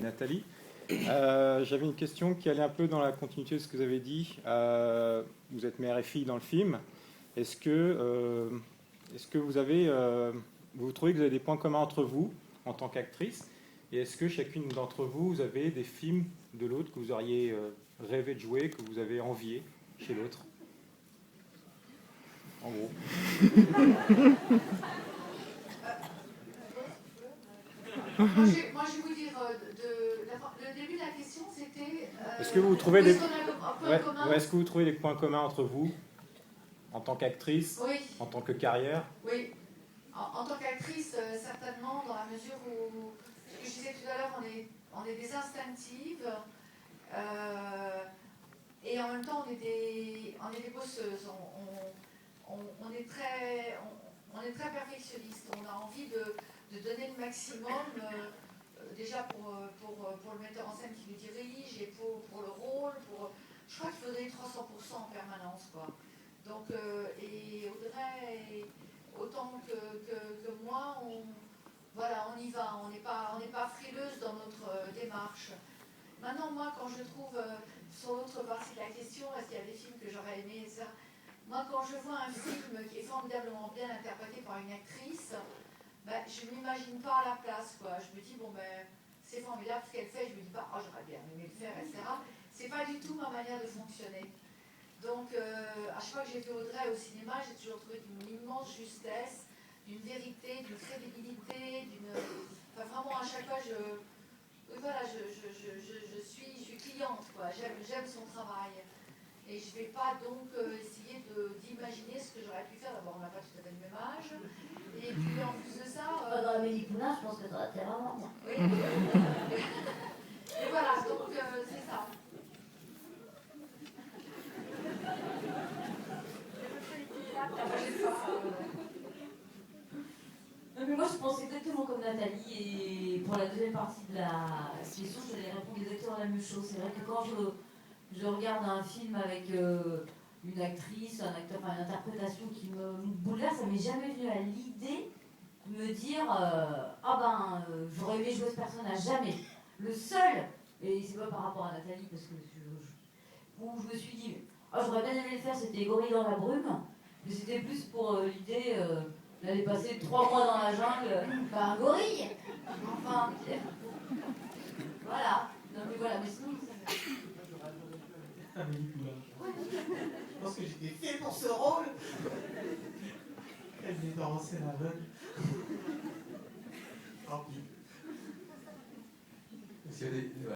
Nathalie. J'avais une question qui allait un peu dans la continuité de ce que vous avez dit. Vous êtes mère et fille dans le film. Est-ce que vous trouvez que vous avez des points communs entre vous en tant qu'actrice? Et est-ce que chacune d'entre vous, vous avez des films de l'autre que vous auriez rêvé de jouer, que vous avez envié chez l'autre? En gros. Moi, je vais vous dire, le début de la question, c'était... Est-ce que vous trouvez des... Est-ce que vous trouvez des points communs entre vous, en tant qu'actrice, oui. En tant que carrière? Oui. En tant qu'actrice, certainement, dans la mesure où, ce que je disais tout à l'heure, on est des instinctives, et en même temps, on est des bosseuses. On est très perfectionniste. On a envie de donner le maximum, déjà pour le metteur en scène qui nous dirige, et pour le rôle. Je crois qu'il faut donner 300% en permanence, quoi. Donc, et Audrey, autant que moi, on y va. On n'est pas frileuse dans notre démarche. Maintenant, moi, quand je trouve, sur l'autre partie de la question, est-ce qu'il y a des films que j'aurais aimé, etc. Moi, quand je vois un film qui est formidablement bien interprété par une actrice, ben, je ne m'imagine pas à la place, quoi. Je me dis, bon, ben, c'est formidable ce qu'elle fait. Je me dis pas, oh, j'aurais bien aimé le faire, etc. C'est pas du tout ma manière de fonctionner. Donc, à chaque fois que j'ai fait Audrey au cinéma, j'ai toujours trouvé d'une immense justesse, d'une vérité, d'une crédibilité, enfin, vraiment, à chaque fois, je suis cliente, quoi. J'aime son travail. Et je ne vais pas donc essayer d'imaginer ce que j'aurais pu faire. D'abord, on n'a pas tout à fait le même âge. Et puis, en plus de ça... Dans Amélie Poulain, je pense que tu aurais été vraiment bien. Oui. Et voilà, donc c'est ça. Mais moi, je pense exactement comme Nathalie. Et pour la deuxième partie de la question, je vais répondre exactement la même chose. C'est vrai que quand je regarde un film avec une actrice, un acteur, enfin, une interprétation qui me bouleverse, ça m'est jamais venu à l'idée de me dire j'aurais aimé jouer ce personnage. Jamais. Le seul, et c'est pas par rapport à Nathalie, parce que où je me suis dit, j'aurais bien aimé le faire, c'était Gorille dans la brume, mais c'était plus pour l'idée d'aller passer 3 mois dans la jungle, un gorille. Enfin, voilà. Non mais voilà, mais sinon Amélie Poulain. Je pense que j'étais fait pour ce rôle. Elle met en scène aveugle. Tant pis.